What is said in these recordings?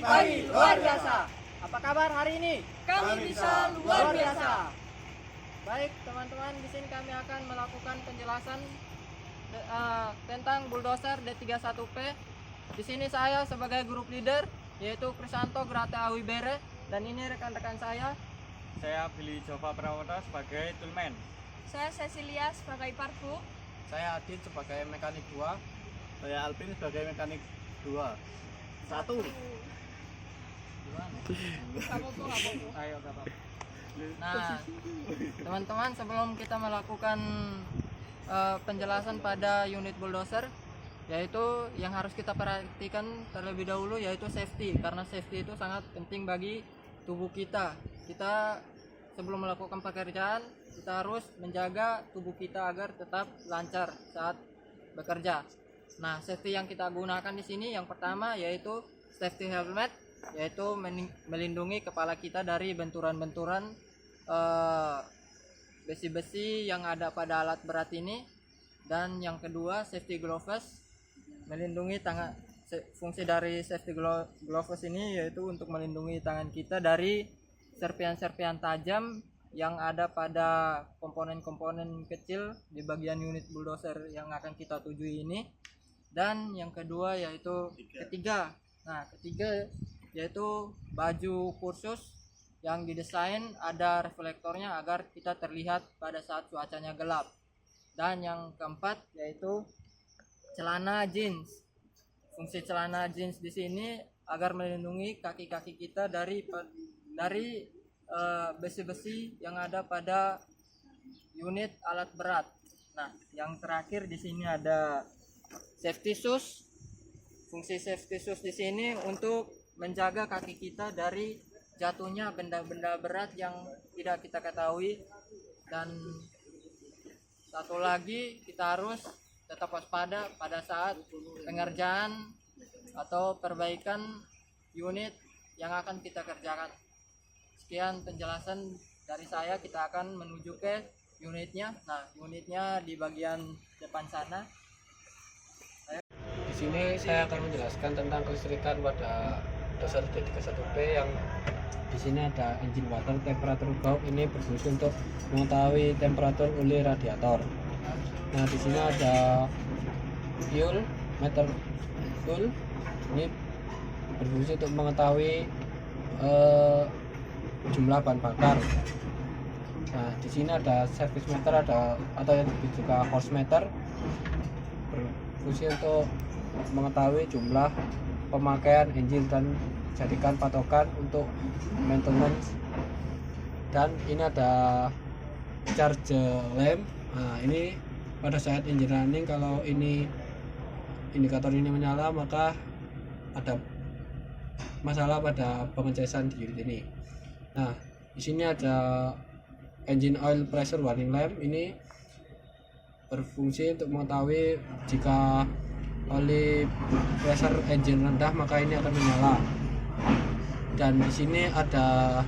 Pagi-pagi luar biasa. Apa kabar hari ini? Kami bisa luar biasa. Baik teman-teman, di sini kami akan melakukan penjelasan tentang bulldozer D31P. Di sini saya sebagai grup leader yaitu Krisanto Grata Awibere, dan ini rekan-rekan saya. Saya Billy Jova Prawata sebagai toolman. Saya Cecilia sebagai parku. Saya Adit sebagai mekanik 2. Saya Alvin sebagai mekanik 2. 1. Ayo, gak apa-apa. Nah, teman-teman, sebelum kita melakukan penjelasan pada unit bulldozer, yaitu yang harus kita perhatikan terlebih dahulu yaitu safety, karena safety itu sangat penting bagi tubuh kita. Kita sebelum melakukan pekerjaan, kita harus menjaga tubuh kita agar tetap lancar saat bekerja. Nah, safety yang kita gunakan di sini yang pertama yaitu safety helmet, yaitu melindungi kepala kita dari benturan-benturan besi-besi yang ada pada alat berat ini. Dan yang kedua safety gloves, melindungi tangan. Fungsi dari safety gloves ini yaitu untuk melindungi tangan kita dari serpian-serpian tajam yang ada pada komponen-komponen kecil di bagian unit bulldozer yang akan kita tuju ini. Dan yang kedua yaitu ketiga yaitu baju kursus yang didesain ada reflektornya agar kita terlihat pada saat cuacanya gelap. Dan yang keempat yaitu celana jeans. Fungsi celana jeans di sini agar melindungi kaki-kaki kita dari besi-besi yang ada pada unit alat berat. Nah, yang terakhir di sini ada safety shoes. Fungsi safety shoes di sini untuk menjaga kaki kita dari jatuhnya benda-benda berat yang tidak kita ketahui. Dan satu lagi, kita harus tetap waspada pada saat pengerjaan atau perbaikan unit yang akan kita kerjakan. Sekian penjelasan dari saya, kita akan menuju ke unitnya. Nah, unitnya di bagian depan sana. Di sini saya akan menjelaskan tentang kelistrikan pada bulldozer D31P yang di sini ada engine water temperature valve. Ini berfungsi untuk mengetahui temperatur oleh radiator. Nah, di sini ada fuel meter fuel. Ini berfungsi untuk mengetahui jumlah bahan bakar. Nah, di sini ada service meter atau yang juga horse meter, berfungsi untuk mengetahui jumlah pemakaian engine dan jadikan patokan untuk maintenance. Dan ini ada charge lamp. Nah, ini pada saat engine running, kalau ini indikator ini menyala maka ada masalah pada pengecasan di unit ini. Nah, di sini ada engine oil pressure warning lamp. Ini berfungsi untuk mengetahui jika oli pressure engine rendah maka ini akan menyala. Dan di sini ada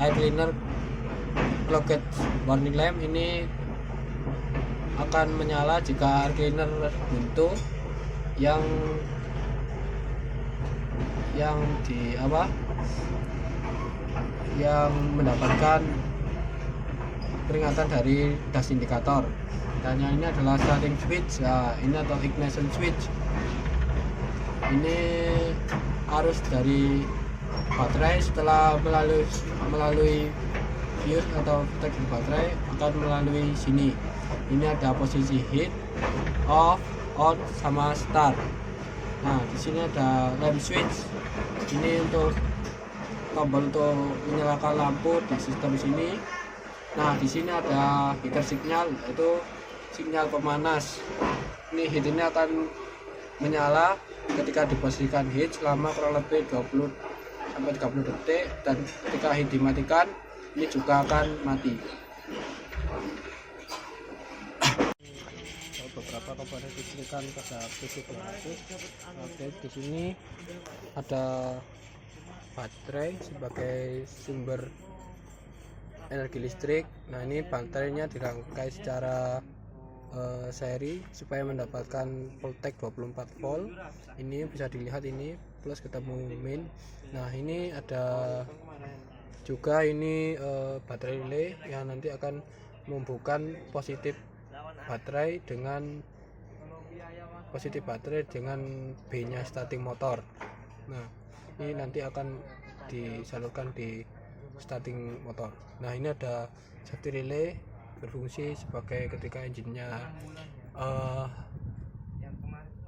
air cleaner clogged warning lamp. Ini akan menyala jika air cleaner buntu yang mendapatkan peringatan dari das indikator. Dan yang ini adalah starting switch. Nah, ini atau ignition switch. Ini arus dari baterai setelah melalui fuse atau voltage baterai akan melalui sini. Ini ada posisi heat, off, on, sama start. Nah, di sini ada lamp switch. Ini untuk tombol untuk menyalakan lampu di sistem sini. Nah, di sini ada heater signal, yaitu sinyal pemanas. Ini heat ini akan menyala ketika diposisikan heat selama kurang lebih 20 sampai 30 detik, dan ketika heat dimatikan ini juga akan mati. Beberapa komponen kelistrikan pada PC200. Oke, di sini ada baterai sebagai sumber energi listrik. Nah, ini baterainya dirangkai secara seri supaya mendapatkan voltage 24 volt. Ini bisa dilihat ini plus ketemu min. Nah ini ada juga ini baterai relay yang nanti akan membuka positif baterai dengan B nya starting motor. Nah ini nanti akan disalurkan di starting motor. Nah ini ada safety relay berfungsi sebagai ketika engine-nya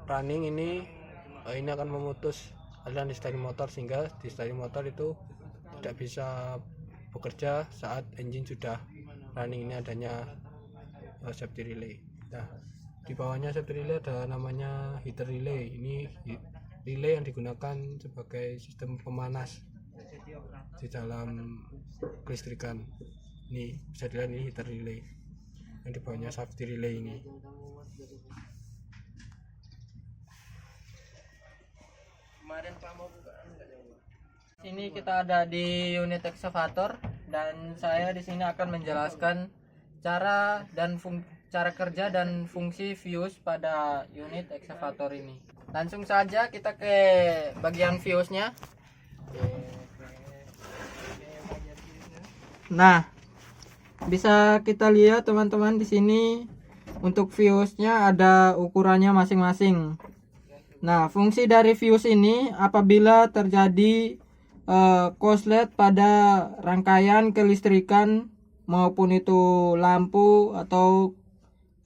running ini akan memutus aliran di starting motor, sehingga di starting motor itu tidak bisa bekerja saat engine sudah running. Ini adanya safety relay. Nah di bawahnya safety relay ada namanya heater relay. Ini relay yang digunakan sebagai sistem pemanas di dalam kelistrikan. Ini bisa dilihat, ini heater relay yang di bawahnya safety relay ini. Sini kita ada di unit ekskavator dan saya di sini akan menjelaskan cara kerja dan fungsi fuse pada unit ekskavator ini. Langsung saja kita ke bagian fuse-nya. Nah, bisa kita lihat teman-teman di sini untuk fuse-nya ada ukurannya masing-masing. Nah, fungsi dari fuse ini apabila terjadi korslet pada rangkaian kelistrikan maupun itu lampu atau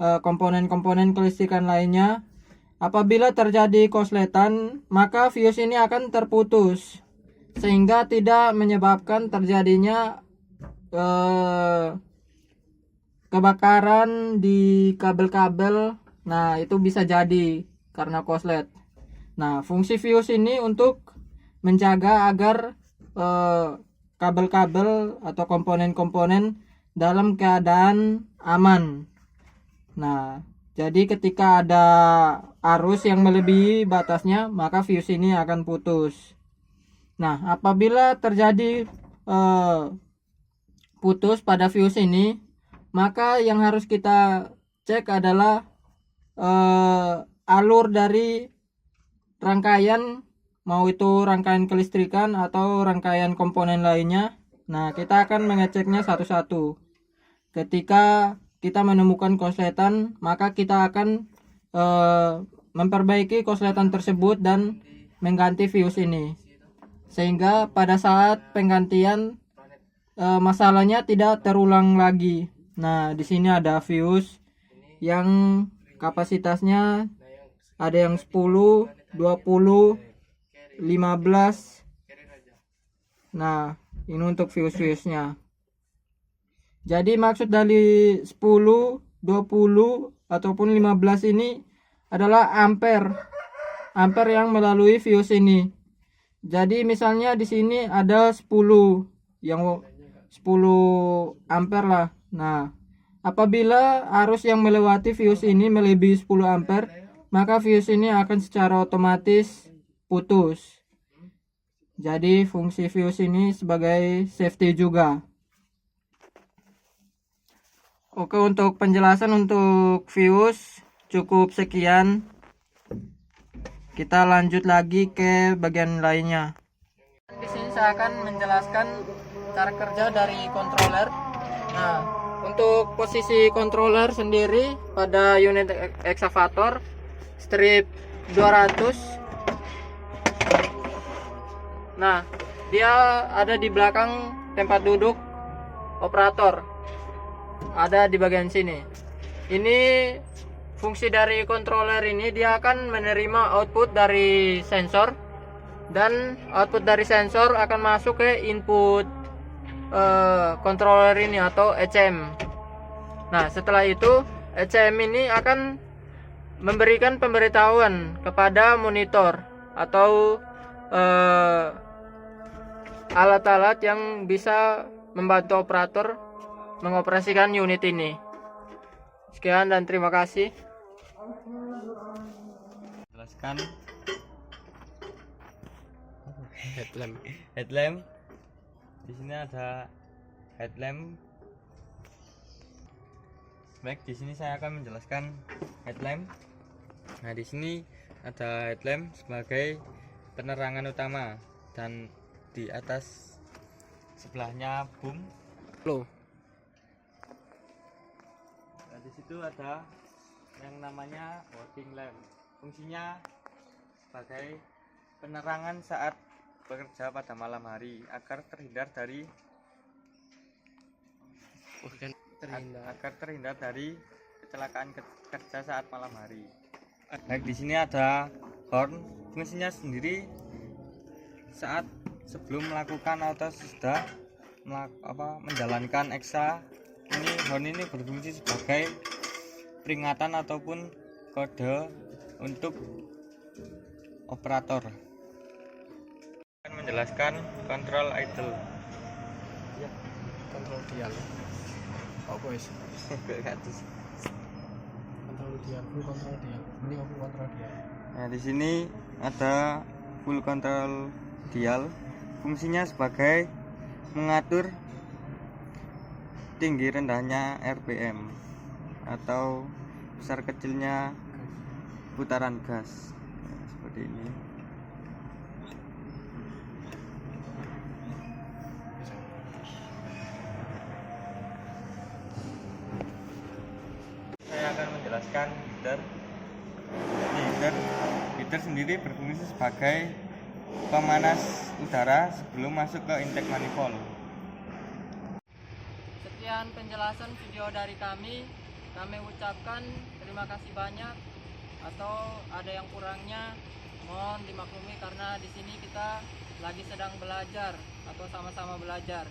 komponen-komponen kelistrikan lainnya, apabila terjadi korsletan maka fuse ini akan terputus sehingga tidak menyebabkan terjadinya kebakaran di kabel-kabel. Nah itu bisa jadi karena korslet. Nah fungsi fuse ini untuk menjaga agar kabel-kabel atau komponen-komponen dalam keadaan aman. Nah jadi ketika ada arus yang melebihi batasnya maka fuse ini akan putus. Nah apabila terjadi putus pada fuse ini, maka yang harus kita cek adalah alur dari rangkaian, mau itu rangkaian kelistrikan atau rangkaian komponen lainnya. Nah kita akan mengeceknya satu-satu. Ketika kita menemukan korsletan, maka kita akan memperbaiki korsletan tersebut dan mengganti fuse ini, sehingga pada saat penggantian masalahnya tidak terulang lagi. Nah, di sini ada fuse yang kapasitasnya ada yang 10, 20, 15. Nah, ini untuk fuse-nya. Jadi maksud dari 10, 20 ataupun 15 ini adalah ampere. Ampere yang melalui fuse ini. Jadi misalnya di sini ada 10 yang 10 ampere lah. Nah, apabila arus yang melewati fuse ini melebihi 10 ampere, maka fuse ini akan secara otomatis putus. Jadi fungsi fuse ini sebagai safety juga. Oke, untuk penjelasan untuk fuse cukup sekian. Kita lanjut lagi ke bagian lainnya. Di sini saya akan menjelaskan cara kerja dari controller. Nah, untuk posisi controller sendiri pada unit ekskavator strip 200. Nah, dia ada di belakang tempat duduk operator. Ada di bagian sini. Ini fungsi dari controller ini, dia akan menerima output dari sensor dan output dari sensor akan masuk ke input controller ini atau ECM. Nah setelah itu ECM ini akan memberikan pemberitahuan kepada monitor atau alat-alat yang bisa membantu operator mengoperasikan unit ini. Sekian dan terima kasih. Jelaskan headlamp. Di sini ada headlamp. Baik, di sini saya akan menjelaskan headlamp. Nah, di sini ada headlamp sebagai penerangan utama dan di atas sebelahnya boom. Loh, Nah, di situ ada yang namanya working lamp. Fungsinya sebagai penerangan saat bekerja pada malam hari agar terhindar dari kecelakaan kerja saat malam hari. Baik, di sini ada horn. Fungsinya sendiri saat sebelum melakukan atau sudah menjalankan eksa, ini horn ini berfungsi sebagai peringatan ataupun kode untuk operator. Akan menjelaskan kontrol idle. kontrol dial. Apa wis? Kontrol dial, full kontrol dial. Ini aku kontrol dial. Nah, di sini ada full control dial. Fungsinya sebagai mengatur tinggi rendahnya RPM atau besar kecilnya putaran gas. Nah, seperti ini. Saya akan menjelaskan heater. Heater sendiri berfungsi sebagai pemanas udara sebelum masuk ke intake manifold. Sekian penjelasan video dari kami. Kami ucapkan terima kasih banyak. Atau ada yang kurangnya mohon dimaklumi karena di sini kita lagi sedang belajar atau sama-sama belajar.